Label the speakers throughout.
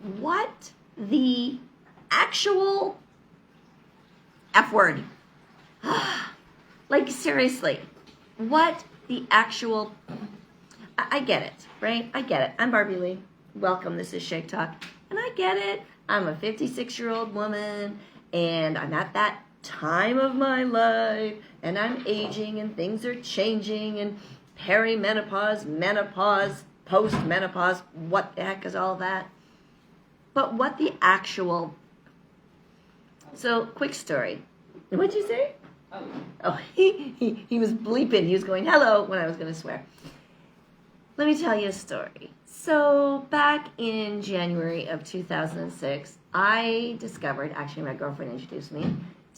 Speaker 1: what the actual F word? Like, seriously, what the actual... I get it, right? I get it. I'm Barbie Lee. Welcome. This is Shake Talk. And I get it. I'm a 56-year-old woman, and I'm at that time of my life, and I'm aging, and things are changing, and perimenopause, menopause, post-menopause, what the heck is all that? But what the actual... So, quick story. What'd you say? Oh, he was bleeping. He was going, hello, when I was going to swear. Let me tell you a story. So back in January of 2006, I discovered, actually my girlfriend introduced me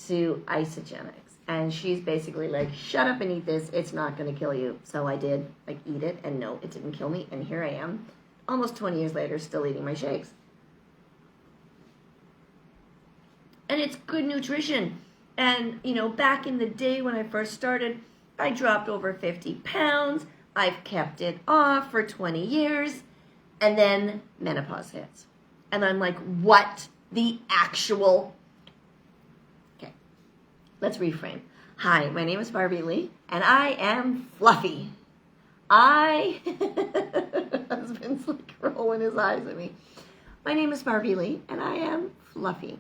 Speaker 1: to isogenics. And she's basically like, shut up and eat this. It's not going to kill you. So I did, like, eat it. And no, it didn't kill me. And here I am, almost 20 years later, still eating my shakes. And it's good nutrition. And, you know, back in the day when I first started, I dropped over 50 pounds. I've kept it off for 20 years. And then menopause hits. And I'm like, what the actual... Okay, let's reframe. Hi, my name is Barbie Lee, and I am fluffy. Husband's like rolling his eyes at me. My name is Barbie Lee, and I am fluffy.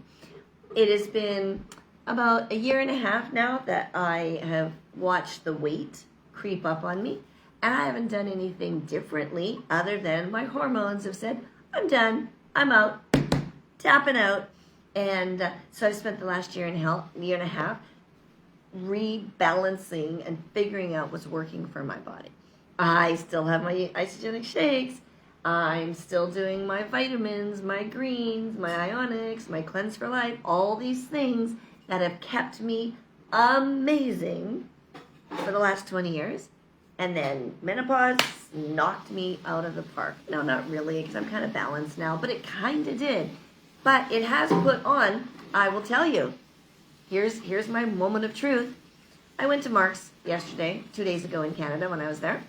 Speaker 1: It has been about 1.5 years now that I have watched the weight creep up on me, and I haven't done anything differently other than my hormones have said, I'm done, I'm out, tapping out. And so I've spent the last 1.5 years rebalancing and figuring out what's working for my body. I still have my isogenic shakes. I'm still doing my vitamins, my greens, my ionics, my cleanse for life, all these things that have kept me amazing for the last 20 years. And then menopause knocked me out of the park. No, not really, because I'm kind of balanced now, but it kind of did. But it has put on, I will tell you, here's my moment of truth. I went to Mark's yesterday, 2 days ago in Canada when I was there.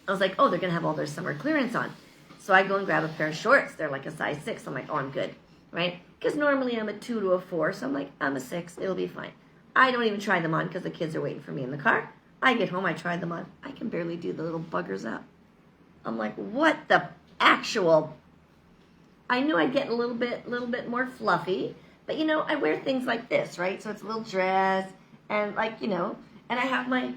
Speaker 1: I was like, oh, they're going to have all their summer clearance on. So I go and grab a pair of shorts. They're like a size 6. I'm like, oh, I'm good, right? Because normally I'm a 2 to a 4, so I'm like, I'm a 6. It'll be fine. I don't even try them on because the kids are waiting for me in the car. I get home, I try them on. I can barely do the little buggers up. I'm like, what the actual... I knew I'd get a little bit more fluffy, but, you know, I wear things like this, right? So it's a little dress, and, like, you know, and I have my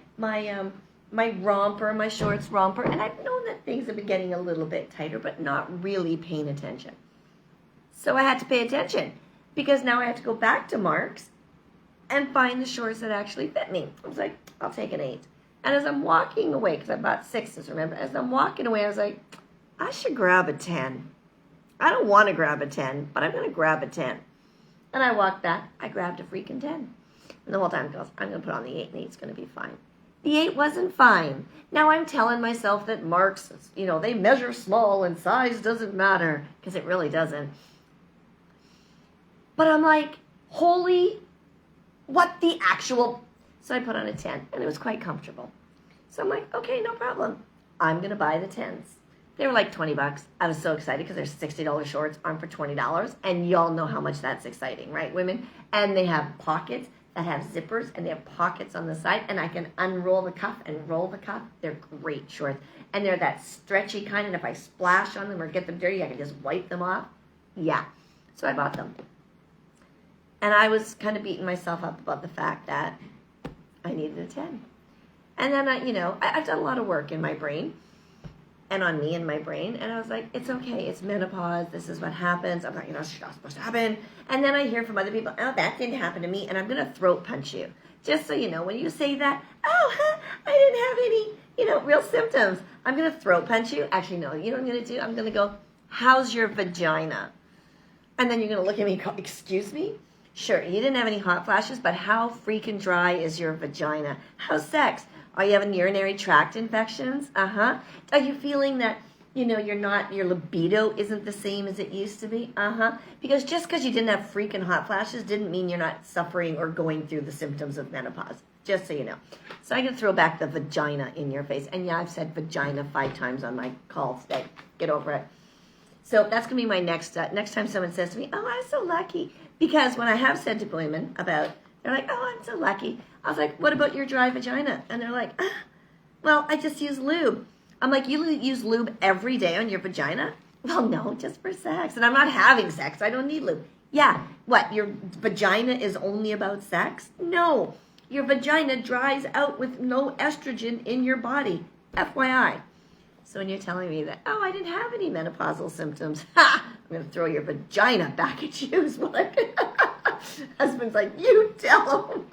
Speaker 1: romper, my shorts romper, and I've known that things have been getting a little bit tighter, but not really paying attention. So I had to pay attention, because now I have to go back to Mark's and find the shorts that actually fit me. I was like, I'll take an 8. And as I'm walking away, because I bought 6s, remember, as I'm walking away, I was like, I should grab a 10. I don't want to grab a 10, but I'm going to grab a 10. And I walked back, I grabbed a freaking 10. And the whole time I goes, I'm going to put on the 8, and 8's going to be fine. The 8 wasn't fine. Now I'm telling myself that Mark's, you know, they measure small and size doesn't matter, because it really doesn't. But I'm like, holy, what the actual... So I put on a 10, and it was quite comfortable. So I'm like, okay, no problem. I'm going to buy the 10s. They were like $20. I was so excited because they're $60 shorts on for $20. And y'all know how much that's exciting, right, women? And they have pockets that have zippers, and they have pockets on the side, and I can unroll the cuff and roll the cuff. They're great shorts. And they're that stretchy kind, and if I splash on them or get them dirty, I can just wipe them off. Yeah. So I bought them. And I was kind of beating myself up about the fact that I needed a 10. And then, I've done a lot of work in my brain and on me and my brain. And I was like, it's okay. It's menopause. This is what happens. I'm like, it's not supposed to happen. And then I hear from other people, oh, that didn't happen to me. And I'm going to throat punch you. Just so you know, when you say that, I didn't have any, real symptoms. I'm going to throat punch you. Actually, no, you know what I'm going to do? I'm going to go, how's your vagina? And then you're going to look at me and go, excuse me? Sure, you didn't have any hot flashes, but how freaking dry is your vagina? How's sex? Are you having urinary tract infections? Are you feeling that, your libido isn't the same as it used to be? Because just because you didn't have freaking hot flashes didn't mean you're not suffering or going through the symptoms of menopause. Just so you know. So I'm going to throw back the vagina in your face. And yeah, I've said vagina 5 times on my call today. Get over it. So that's going to be my next time someone says to me, oh, I'm so lucky. Because when I have said to women about, they're like, oh, I'm so lucky. I was like, what about your dry vagina? And they're like, well, I just use lube. I'm like, you use lube every day on your vagina? Well, no, just for sex. And I'm not having sex. I don't need lube. Yeah, what, your vagina is only about sex? No, your vagina dries out with no estrogen in your body. FYI. So when you're telling me that, oh, I didn't have any menopausal symptoms, ha! I'm going to throw your vagina back at you is what I Husband's like, you tell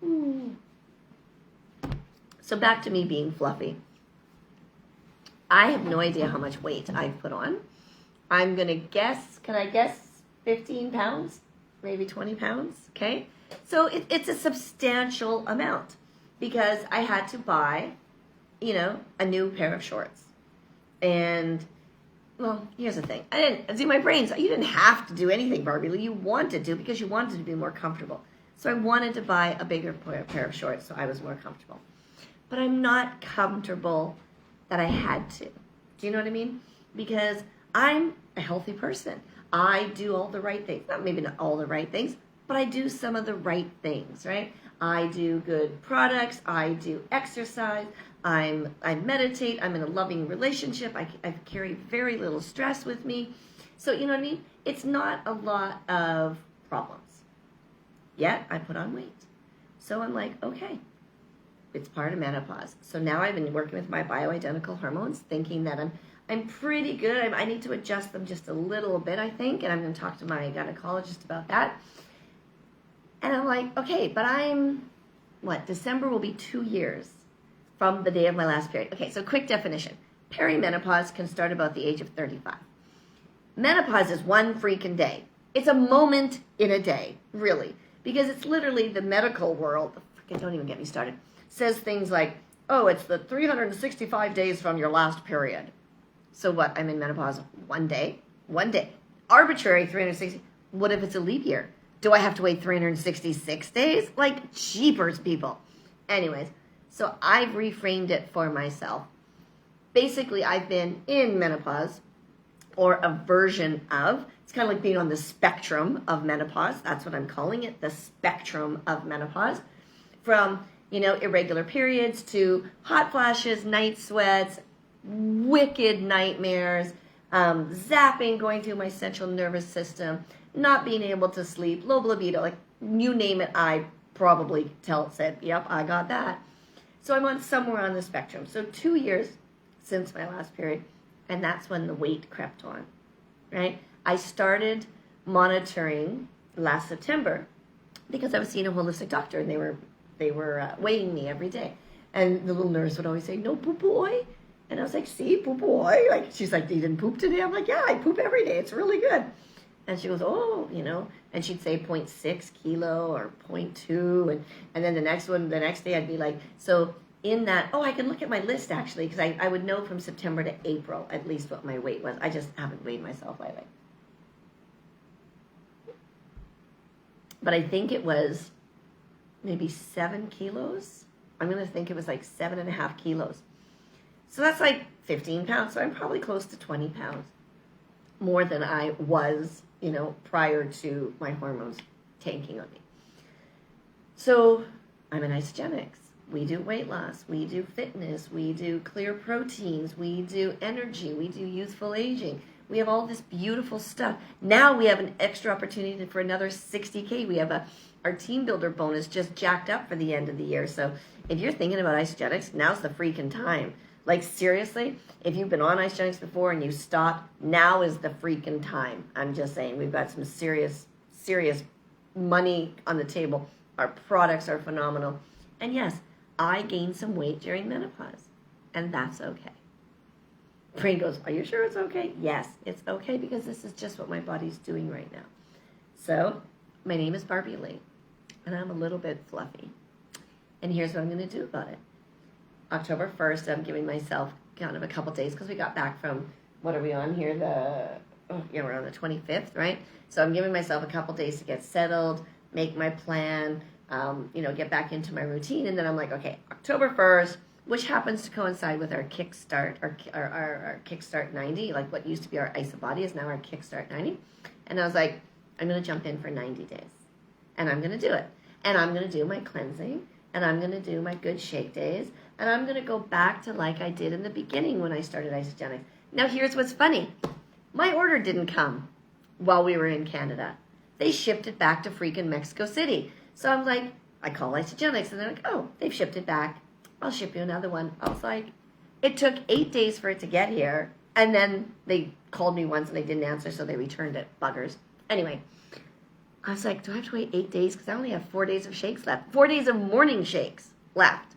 Speaker 1: him. So back to me being fluffy. I have no idea how much weight I've put on. I'm going to guess, can I guess 15 pounds? Maybe 20 pounds, okay? So it's a substantial amount because I had to buy, a new pair of shorts. And, well, here's the thing. My brains, you didn't have to do anything, Barbie. You wanted to because you wanted to be more comfortable. So I wanted to buy a bigger pair of shorts so I was more comfortable. But I'm not comfortable that I had to. Do you know what I mean? Because I'm a healthy person. I do all the right things. Maybe not all the right things, but I do some of the right things, right? I do good products. I do exercise. I meditate. I'm in a loving relationship. I carry very little stress with me. So, you know what I mean? It's not a lot of problems. Yet, I put on weight. So I'm like, okay, it's part of menopause. So now I've been working with my bioidentical hormones, thinking that I'm pretty good. I need to adjust them just a little bit, I think, and I'm going to talk to my gynecologist about that. And I'm like, okay, but December will be 2 years from the day of my last period. Okay, so quick definition. Perimenopause can start about the age of 35. Menopause is one freaking day. It's a moment in a day, really, because it's literally the medical world, don't even get me started, says things like, oh, it's the 365 days from your last period. So what, I'm in menopause one day? Arbitrary 360. What if it's a leap year? Do I have to wait 366 days? Like, jeepers, people. Anyways, so I've reframed it for myself. Basically, I've been in menopause, or a version of. It's kind of like being on the spectrum of menopause. That's what I'm calling it, the spectrum of menopause. From, irregular periods to hot flashes, night sweats, wicked nightmares, zapping going through my central nervous system, not being able to sleep, low libido, like you name it, I probably said, yep, I got that. So I'm on somewhere on the spectrum. So 2 years since my last period, and that's when the weight crept on, right? I started monitoring last September because I was seeing a holistic doctor, and they were weighing me every day. And the little nurse would always say, no poo-poo-oy. And I was like, see, poo-poo-oy. Like, she's like, you didn't poop today? I'm like, yeah, I poop every day. It's really good. And she goes, oh, and she'd say 0.6 kilo or 0.2. And then the next day I'd be like, so in that, I can look at my list actually, because I would know from September to April at least what my weight was. I just haven't weighed myself lately. But I think it was maybe 7 kilos. I'm going to think it was like 7.5 kilos. So that's like 15 pounds. So I'm probably close to 20 pounds more than I was, prior to my hormones tanking on me. So I'm in Isogenics. We do weight loss. We do fitness. We do clear proteins. We do energy. We do youthful aging. We have all this beautiful stuff. Now we have an extra opportunity for another 60K. We have our team builder bonus just jacked up for the end of the year. So if you're thinking about Isogenics, now's the freaking time. Like, seriously, if you've been on Isogenics before and you stopped, now is the freaking time. I'm just saying, we've got some serious money on the table. Our products are phenomenal. And yes, I gained some weight during menopause, and that's okay. Brain goes, are you sure it's okay? Yes, it's okay, because this is just what my body's doing right now. So, my name is Barbie Lee, and I'm a little bit fluffy. And here's what I'm going to do about it. October 1st, I'm giving myself kind of a couple days, because we got back from, what are we on here? We're on the 25th, right? So I'm giving myself a couple days to get settled, make my plan, get back into my routine. And then I'm like, okay, October 1st, which happens to coincide with our Kickstart, our Kickstart 90, like what used to be our Ice Body is now our Kickstart 90. And I was like, I'm going to jump in for 90 days. And I'm going to do it. And I'm going to do my cleansing. And I'm going to do my good shake days. And I'm going to go back to like I did in the beginning when I started Isogenics. Now, here's what's funny. My order didn't come while we were in Canada. They shipped it back to freaking Mexico City. So I'm like, I call Isogenics. And they're like, oh, they've shipped it back. I'll ship you another one. I was like, it took 8 days for it to get here. And then they called me once and they didn't answer, so they returned it. Buggers. Anyway, I was like, do I have to wait 8 days? Because I only have 4 days of shakes left. 4 days of morning shakes left.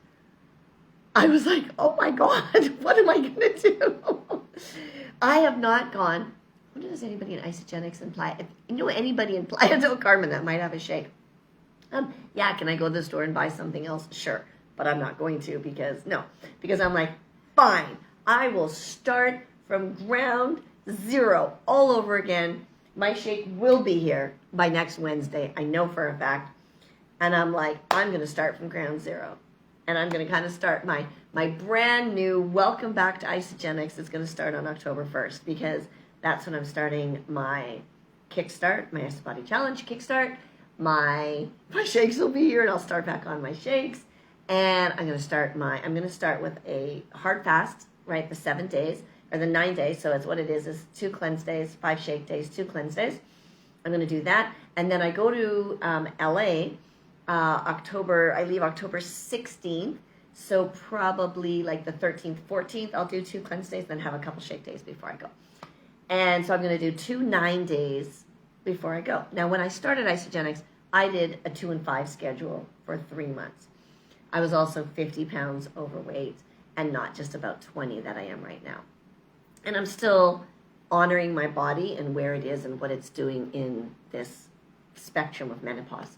Speaker 1: I was like, oh my God, what am I going to do? I have not gone. I wonder, does anybody in Isogenics and Playa? If you know anybody in Playa del Carmen that might have a shake? Yeah, can I go to the store and buy something else? Sure. But I'm not going to because I'm like, fine, I will start from ground zero all over again. My shake will be here by next Wednesday. I know for a fact. And I'm like, I'm going to start from ground zero. And I'm going to kind of start my brand new welcome back to Isogenics. It's going to start on October 1st because that's when I'm starting my Kickstart, my Ice Body Challenge Kickstart. My shakes will be here and I'll start back on my shakes. And I'm going to start with a hard fast, right? The 7 days or the 9 days. So it's what it is 2 cleanse days, 5 shake days, 2 cleanse days. I'm going to do that. And then I go to LA, I leave October 16th. So probably like the 13th, 14th, I'll do 2 cleanse days, then have a couple shake days before I go. And so I'm going to do 2 9 days before I go. Now, when I started Isogenics, I did a 2 and 5 schedule for 3 months. I was also 50 pounds overweight and not just about 20 that I am right now. And I'm still honoring my body and where it is and what it's doing in this spectrum of menopause.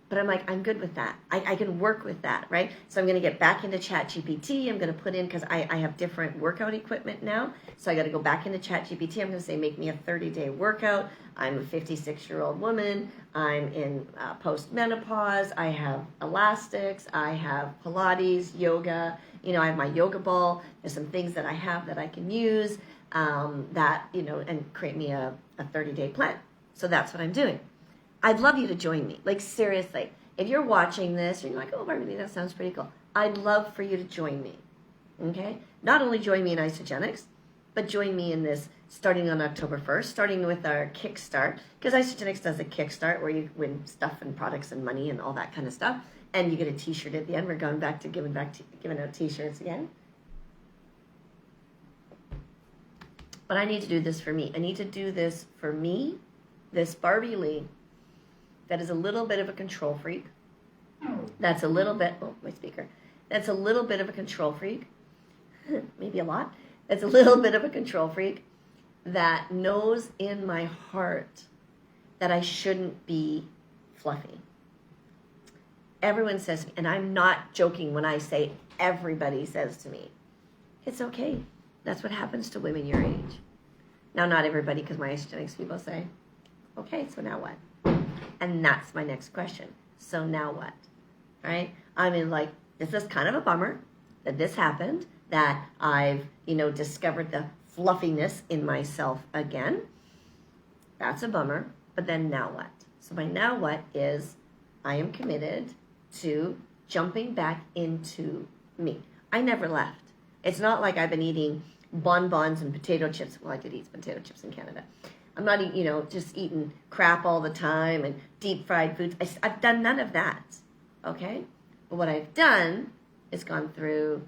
Speaker 1: But I'm like, I'm good with that. I can work with that, right? So I'm going to get back into ChatGPT. I'm going to put in, because I have different workout equipment now. So I got to go back into ChatGPT. I'm going to say, make me a 30-day workout. I'm a 56-year-old woman. I'm in post-menopause. I have elastics. I have Pilates, yoga. I have my yoga ball. There's some things that I have that I can use and create me a 30-day plan. So that's what I'm doing. I'd love you to join me. Like, seriously. If you're watching this and you're like, oh, Barbie, that sounds pretty cool. I'd love for you to join me. Okay? Not only join me in Isogenics, but join me in this starting on October 1st, starting with our Kickstart. Because Isogenics does a Kickstart where you win stuff and products and money and all that kind of stuff. And you get a t-shirt at the end. We're going back to giving out t-shirts again. But I need to do this for me. I need to do this for me, this Barbie Lee, that is a little bit of a control freak. That's a little bit, that's a little bit of a control freak. Maybe a lot. That's a little bit of a control freak that knows in my heart that I shouldn't be fluffy. Everyone says, and I'm not joking when I say everybody says to me, it's okay. That's what happens to women your age. Now, not everybody, because my Isogenics people say, okay, so now what? And that's my next question. So now what? Right? I mean, like, this is kind of a bummer that this happened, that I've, discovered the fluffiness in myself again. That's a bummer. But then now what? So my now what is I am committed to jumping back into me. I never left. It's not like I've been eating bonbons and potato chips. Well, I did eat potato chips in Canada. I'm not, just eating crap all the time and deep fried foods. I've done none of that, okay? But what I've done is gone through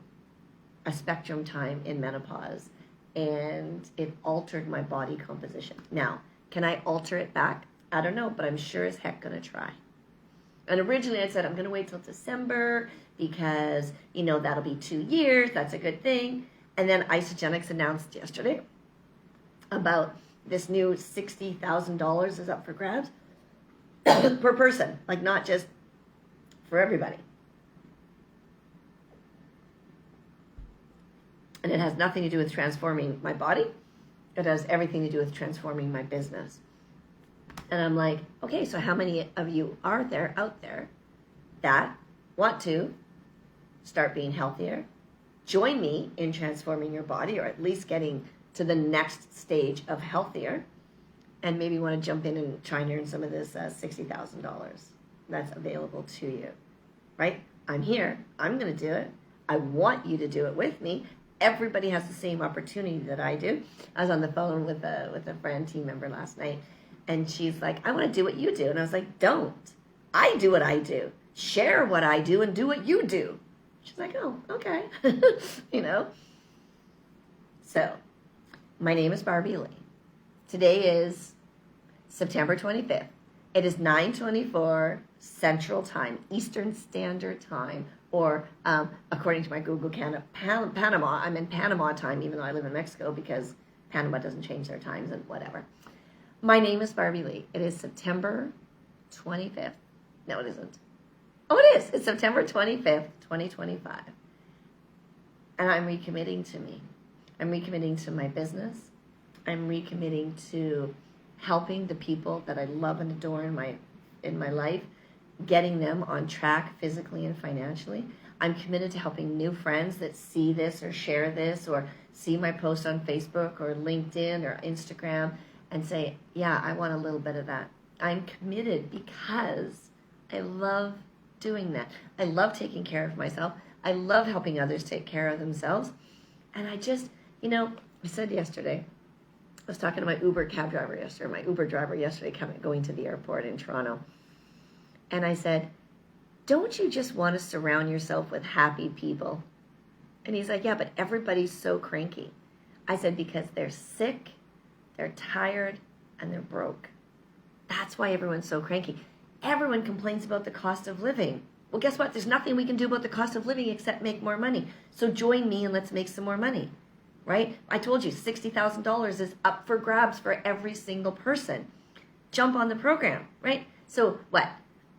Speaker 1: a spectrum time in menopause, and it altered my body composition. Now, can I alter it back? I don't know, but I'm sure as heck going to try. And originally I said I'm going to wait till December because, that'll be 2 years. That's a good thing. And then Isogenics announced yesterday about this new $60,000 is up for grabs per person, like not just for everybody. And it has nothing to do with transforming my body. It has everything to do with transforming my business. And I'm like, okay, so how many of you are out there that want to start being healthier, join me in transforming your body, or at least getting to the next stage of healthier, and maybe want to jump in and try and earn some of this $60,000 that's available to you, right? I'm here. I'm going to do it. I want you to do it with me. Everybody has the same opportunity that I do. I was on the phone with a friend, team member last night, and she's like, I want to do what you do. And I was like, don't. I do what I do. Share what I do and do what you do. She's like, oh, okay. You know? So, my name is Barbie Lee. Today is September 25th. It is 9:24 Central Time, Eastern Standard Time, or according to my Google Canada, Panama. I'm in Panama time, even though I live in Mexico, because Panama doesn't change their times and whatever. My name is Barbie Lee. It is September 25th. No, it isn't. Oh, it is. It's September 25th, 2025. And I'm recommitting to me. I'm recommitting to my business. I'm recommitting to helping the people that I love and adore in my life, getting them on track physically and financially. I'm committed to helping new friends that see this or share this or see my post on Facebook or LinkedIn or Instagram and say, yeah, I want a little bit of that. I'm committed because I love doing that. I love taking care of myself. I love helping others take care of themselves. And I just, I said yesterday, I was talking to my Uber driver yesterday going to the airport in Toronto. And I said, don't you just want to surround yourself with happy people? And he's like, yeah, but everybody's so cranky. I said, because they're sick, they're tired, and they're broke. That's why everyone's so cranky. Everyone complains about the cost of living. Well, guess what? There's nothing we can do about the cost of living except make more money. So join me and let's make some more money, right? I told you $60,000 is up for grabs for every single person. Jump on the program, right? So what?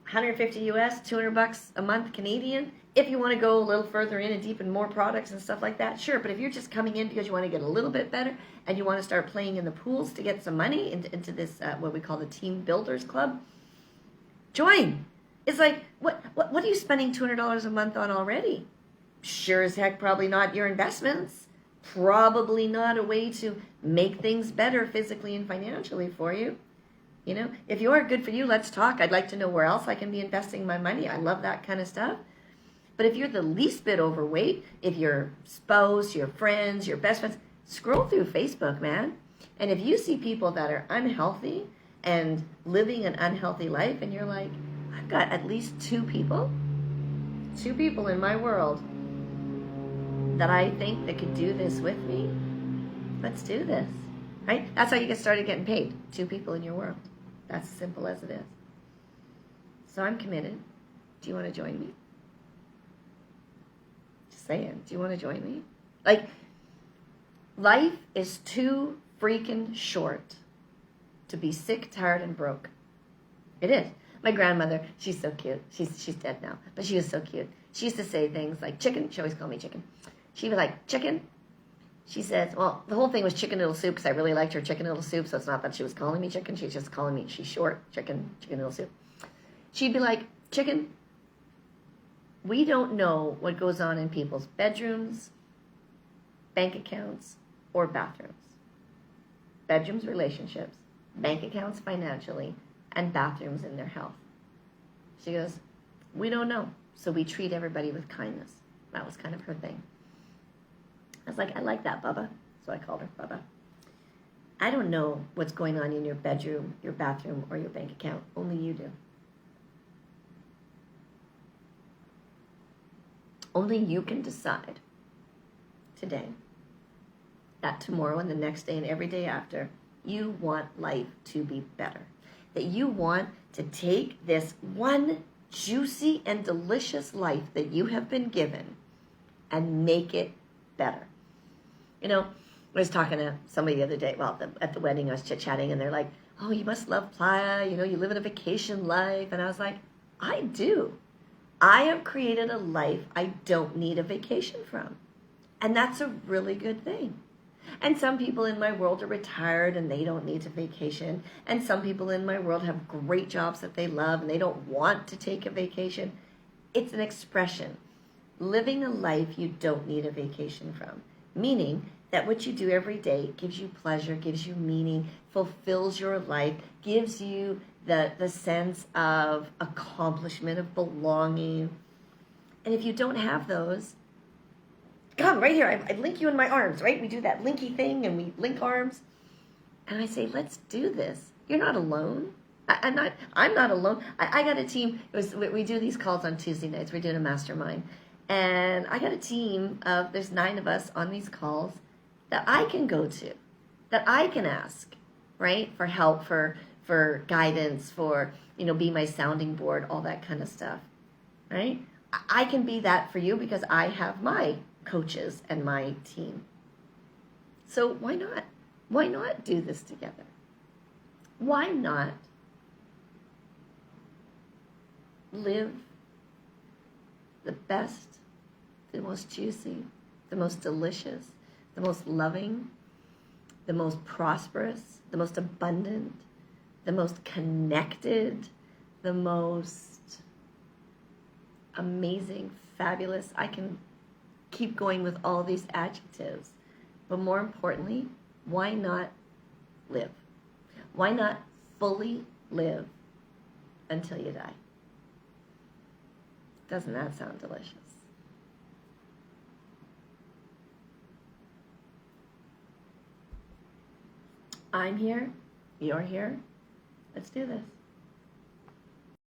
Speaker 1: 150 US, $200 a month Canadian. If you want to go a little further in and deep in more products and stuff like that, sure. But if you're just coming in because you want to get a little bit better and you want to start playing in the pools to get some money into this, what we call the Team Builders Club, join. It's like, what are you spending $200 a month on already? Sure as heck, probably not your investments. Probably not a way to make things better physically and financially for you. If you are, good for you, let's talk. I'd like to know where else I can be investing my money. I love that kind of stuff. But if you're the least bit overweight, if your spouse, your friends, your best friends, scroll through Facebook, man. And if you see people that are unhealthy and living an unhealthy life, and you're like, I've got at least two people in my world that I think that could do this with me, let's do this, right? That's how you get started getting paid. 2 people in your world. That's as simple as it is. So I'm committed. Do you want to join me? Just saying, do you want to join me? Like, life is too freaking short to be sick, tired, and broke. It is. My grandmother, she's so cute. She's dead now, but she was so cute. She used to say things like chicken. She always called me chicken. She was like, chicken. She says, well, the whole thing was chicken noodle soup because I really liked her chicken noodle soup, so it's not that she was calling me chicken. She's just calling me, she's short, chicken noodle soup. She'd be like, chicken, we don't know what goes on in people's bedrooms, bank accounts, or bathrooms. Bedrooms, relationships, bank accounts financially, and bathrooms in their health. She goes, we don't know, so we treat everybody with kindness. That was kind of her thing. I was like, I like that, Bubba. So I called her Bubba. I don't know what's going on in your bedroom, your bathroom, or your bank account. Only you do. Only you can decide today that tomorrow and the next day and every day after, you want life to be better. That you want to take this one juicy and delicious life that you have been given and make it better. I was talking to somebody the other day, at the wedding I was chit-chatting, and they're like, oh, you must love Playa, you live in a vacation life. And I was like, I do. I have created a life I don't need a vacation from. And that's a really good thing. And some people in my world are retired and they don't need to vacation. And some people in my world have great jobs that they love and they don't want to take a vacation. It's an expression. living a life you don't need a vacation from, meaning that what you do every day gives you pleasure, gives you meaning, fulfills your life, gives you the sense of accomplishment, of belonging. And if you don't have those, come right here, I link you in my arms, right? We do that linky thing and we link arms. And I say, let's do this. You're not alone. I'm not alone. I got a team. We do these calls on Tuesday nights. We're doing a mastermind. And I got a team of, there's 9 of us on these calls that I can go to, that I can ask, right? For help, for guidance, for, be my sounding board, all that kind of stuff, right? I can be that for you because I have my coaches and my team. So why not? Why not do this together? Why not live the best, the most juicy, the most delicious, the most loving, the most prosperous, the most abundant, the most connected, the most amazing, fabulous. I can keep going with all these adjectives. But more importantly, why not live? Why not fully live until you die? Doesn't that sound delicious? I'm here. You're here. Let's do this.